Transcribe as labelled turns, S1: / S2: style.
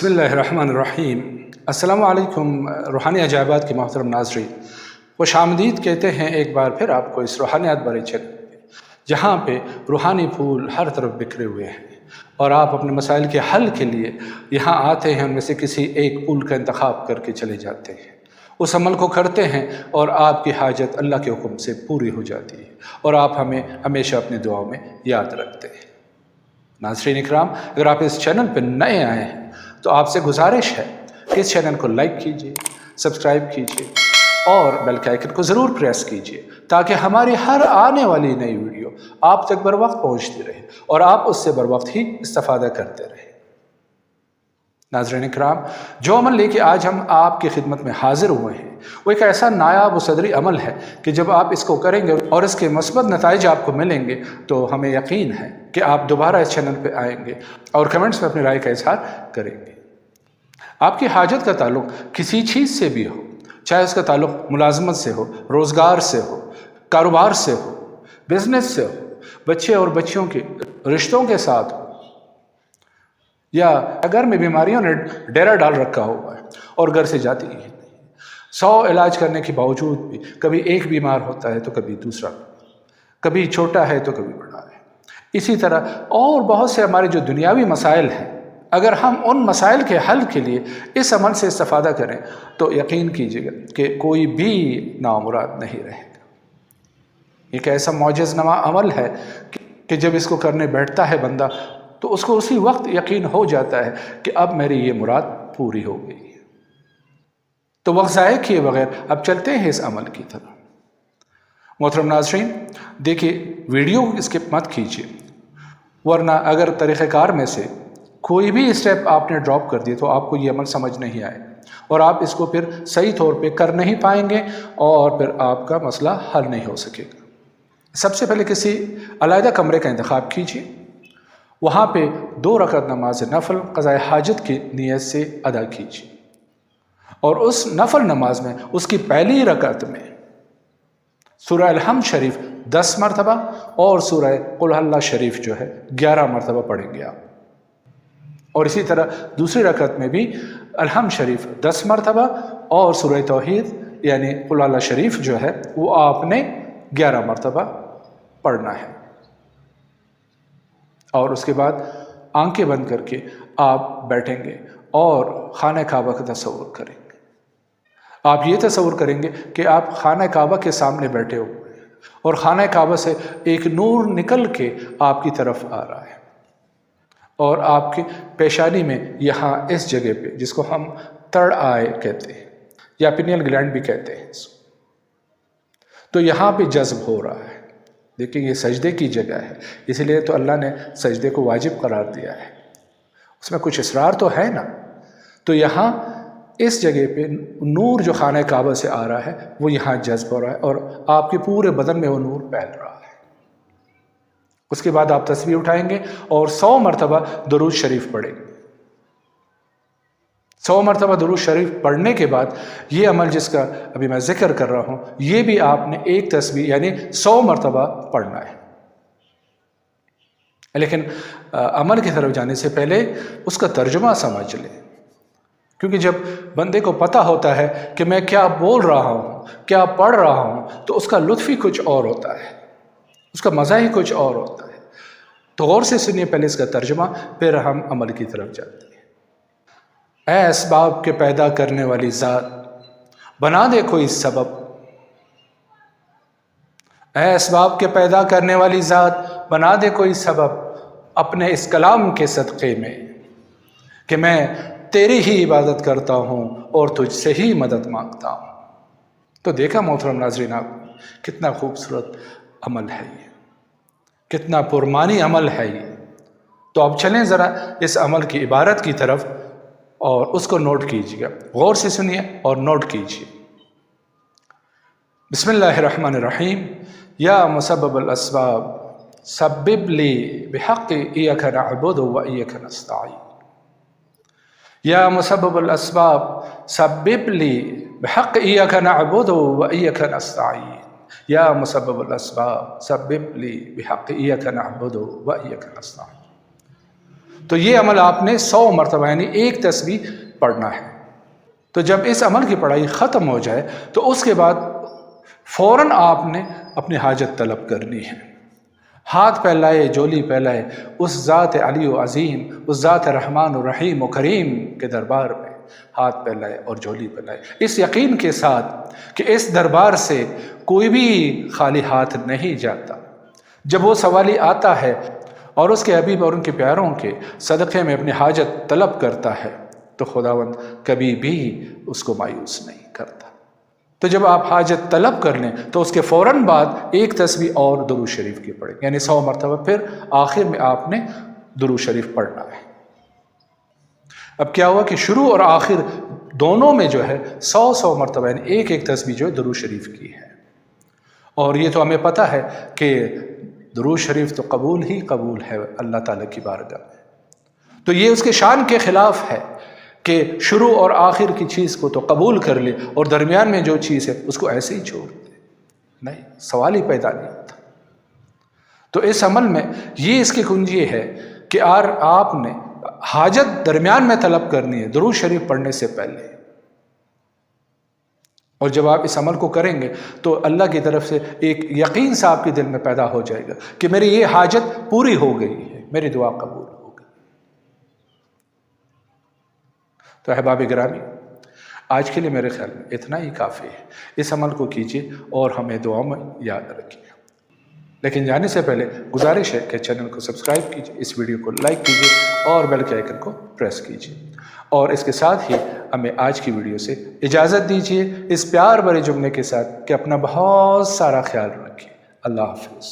S1: बिस्मिल्लाहिर्रहमानिर्रहीम। अस्सलामु अलैकुम रूहानी अजायबात के मोहतरम नाज़रीन, खुश आमदीद कहते हैं एक बार फिर आपको इस रूहानियत भरे चैनल पे, जहाँ पे रूहानी फूल हर तरफ बिखरे हुए हैं और आप अपने मसाइल के हल के लिए यहाँ आते हैं, उनमें से किसी एक फूल का इंतखाब करके चले जाते हैं, उस अमल को करते हैं और आपकी हाजत अल्लाह के हुक्म से पूरी हो जाती है और आप हमें हमेशा अपनी दुआओं में याद रखते हैं। नाज़रीन इकराम, अगर आप इस चैनल पर नए आए हैं तो आपसे गुजारिश है कि इस चैनल को लाइक कीजिए, सब्सक्राइब कीजिए और बेल के आइकन को ज़रूर प्रेस कीजिए ताकि हमारी हर आने वाली नई वीडियो आप तक बर वक्त पहुँचती रहे और आप उससे बर वक्त ही इस्तेफादा करते रहें। नाज़रीन इकराम, जो अमल लेके आज हम आपकी खिदमत में हाजिर हुए हैं वो एक ऐसा नायाब व सदरी अमल है कि जब आप इसको करेंगे और इसके मस्बत नताइज आपको मिलेंगे तो हमें यकीन है कि आप दोबारा इस चैनल पे आएंगे और कमेंट्स में अपनी राय का इजहार करेंगे। आपकी हाजत का ताल्लुक किसी चीज़ से भी हो, चाहे उसका ताल्लुक मुलाजमत से हो, रोज़गार से हो, कारोबार से हो, बिजनेस से हो, बच्चे और बच्चियों के रिश्तों के साथ हो, या घर में बीमारियों ने डेरा डाल रखा हुआ है और घर से जाती ही नहीं। 100 इलाज करने के बावजूद भी कभी एक बीमार होता है तो कभी दूसरा, कभी छोटा है तो कभी बड़ा है। इसी तरह और बहुत से हमारे जो दुनियावी मसाइल हैं, अगर हम उन मसाइल के हल के लिए इस अमल से इस्तेफादा करें तो यकीन कीजिएगा कि कोई भी नामुराद नहीं रहेगा। एक ऐसा मौजज़नमा अमल है कि जब इसको करने बैठता है बंदा तो उसको उसी वक्त यकीन हो जाता है कि अब मेरी ये मुराद पूरी हो गई है। तो वक्त ज़ाय किए बगैर अब चलते हैं इस अमल की तरफ। मोहतरम नाज़रीन, देखिए, वीडियो स्किप मत कीजिए, वरना अगर तरीक़ेकार में से कोई भी स्टेप आपने ड्रॉप कर दिए तो आपको ये अमल समझ नहीं आए और आप इसको फिर सही तौर पे कर नहीं पाएंगे और फिर आपका मसला हल नहीं हो सकेगा। सबसे पहले किसी अलग कमरे का इंतखाब कीजिए, वहाँ पे 2 रकात नमाज नफल क़ज़ाए हाजत की नीयत से अदा कीजिए और उस नफल नमाज में उसकी पहली रकात में सूरह अल-हम्द शरीफ 10 मरतबा और सूरह कुल हल्ला शरीफ जो है 11 मरतबा पढ़ेंगे आप। और इसी तरह दूसरी रकात में भी अल-हम्द शरीफ 10 मरतबा और सूरह तौहीद यानी कुल हल्ला शरीफ जो है वो आपने 11 मरतबा पढ़ना है। और उसके बाद आंखें बंद करके आप बैठेंगे और खाने काबा का तसव्वुर करेंगे। आप ये तसव्वुर करेंगे कि आप खाने काबा के सामने बैठे हो और खाने काबा से एक नूर निकल के आपकी तरफ आ रहा है और आपकी पेशानी में यहाँ इस जगह पे, जिसको हम थर्ड आई कहते हैं या पिनियल ग्लैंड भी कहते हैं, तो यहाँ पे जज्ब हो रहा है। देखिए, ये सजदे की जगह है, इसलिए तो अल्लाह ने सजदे को वाजिब करार दिया है, उसमें कुछ इसरार तो है ना। तो यहाँ इस जगह पे नूर जो खाने काबा से आ रहा है वो यहाँ जज्ब हो रहा है और आपके पूरे बदन में वो नूर फैल रहा है। उसके बाद आप तस्बीह उठाएंगे और 100 मरतबा दुरूद शरीफ पढ़ेंगे। 100 मरतबा दुरूद शरीफ पढ़ने के बाद ये अमल जिसका अभी मैं जिक्र कर रहा हूँ, ये भी आपने एक तस्बीह यानी 100 मरतबा पढ़ना है। लेकिन अमल की तरफ जाने से पहले उसका तर्जुमा समझ लें, क्योंकि जब बंदे को पता होता है कि मैं क्या बोल रहा हूँ, क्या पढ़ रहा हूँ, तो उसका लुत्फ़ ही कुछ और होता है, उसका मज़ा ही कुछ और होता है। तो गौर से सुनिए पहले इसका तर्जुमा, फिर हम अमल की तरफ जाते हैं। ऐ असबाब के पैदा करने वाली ज़ात, बना दे कोई सबब। ऐ असबाब के पैदा करने वाली ज़ात, बना दे कोई सबब अपने इस कलाम के सदक़े में कि मैं तेरी ही इबादत करता हूँ और तुझसे ही मदद मांगता हूँ। तो देखा मोहतरम नाज़रीन, आप कितना खूबसूरत अमल है ये, कितना पुरमानी अमल है ये। तो अब चलें ज़रा इस अमल की इबारत की तरफ और उसको नोट कीजिएगा, गौर से सुनिए और नोट कीजिए। बिस्मिल्लाहिर्रहमानिर्रहीम। या मुसब्बिबुल अस्बाब सब्बिब ली बिहक़्क़ि इय्याका नअबुदु व इय्याका नस्तईन। या मुसब्बिबुल अस्बाब सब्बिब ली बिहक़्क़ि इय्याका नअबुदु व इय्याका नस्तईन। या मुसब्बिबुल अस्बाब सब्बिब ली बिहक़्क़ि इय्याका नअबुदु व इय्याका नस्तईन। تو یہ عمل آپ نے 100 مرتبہ یعنی ایک تسبیح پڑھنا ہے۔ تو جب اس عمل کی پڑھائی ختم ہو جائے تو اس کے بعد فوراً آپ نے اپنی حاجت طلب کرنی ہے۔ ہاتھ پھیلائے، جولی پھیلائے اس ذات علی و عظیم، اس ذات رحمان و رحیم و کریم کے دربار میں ہاتھ پھیلائے اور جولی پھیلائے، اس یقین کے ساتھ کہ اس دربار سے کوئی بھی خالی ہاتھ نہیں جاتا۔ جب وہ سوالی آتا ہے اور اس کے حبیب اور ان کے پیاروں کے صدقے میں اپنی حاجت طلب کرتا ہے تو خداوند کبھی بھی اس کو مایوس نہیں کرتا۔ تو جب آپ حاجت طلب کر لیں تو اس کے فوراً بعد ایک تسبیح اور درود شریف کی پڑھیں، یعنی 100 مرتبہ، پھر آخر میں آپ نے درود شریف پڑھنا ہے۔ اب کیا ہوا کہ شروع اور آخر دونوں میں جو ہے 100 مرتبہ یعنی ایک ایک تسبیح جو ہے درود شریف کی ہے۔ اور یہ تو ہمیں پتہ ہے کہ درود شریف تو قبول ہی قبول ہے اللہ تعالیٰ کی بارگاہ میں، تو یہ اس کے شان کے خلاف ہے کہ شروع اور آخر کی چیز کو تو قبول کر لے اور درمیان میں جو چیز ہے اس کو ایسے ہی چھوڑ دے، نہیں، سوال ہی پیدا نہیں ہوتا۔ تو اس عمل میں یہ اس کی کنجی ہے کہ آپ نے حاجت درمیان میں طلب کرنی ہے درود شریف پڑھنے سے پہلے، اور جب آپ اس عمل کو کریں گے تو اللہ کی طرف سے ایک یقین سا آپ کے دل میں پیدا ہو جائے گا کہ میری یہ حاجت پوری ہو گئی ہے، میری دعا قبول ہو گئی۔ تو احباب گرامی، آج کے لیے میرے خیال میں اتنا ہی کافی ہے۔ اس عمل کو کیجیے اور ہمیں دعاؤں میں یاد رکھیے۔ لیکن جانے سے پہلے گزارش ہے کہ چینل کو سبسکرائب کیجیے، اس ویڈیو کو لائک کیجیے اور بیل کے آئیکن کو پریس کیجیے، اور اس کے ساتھ ہی ہمیں آج کی ویڈیو سے اجازت دیجیے اس پیار بھرے جملے کے ساتھ کہ اپنا بہت سارا خیال رکھیے۔ اللہ حافظ۔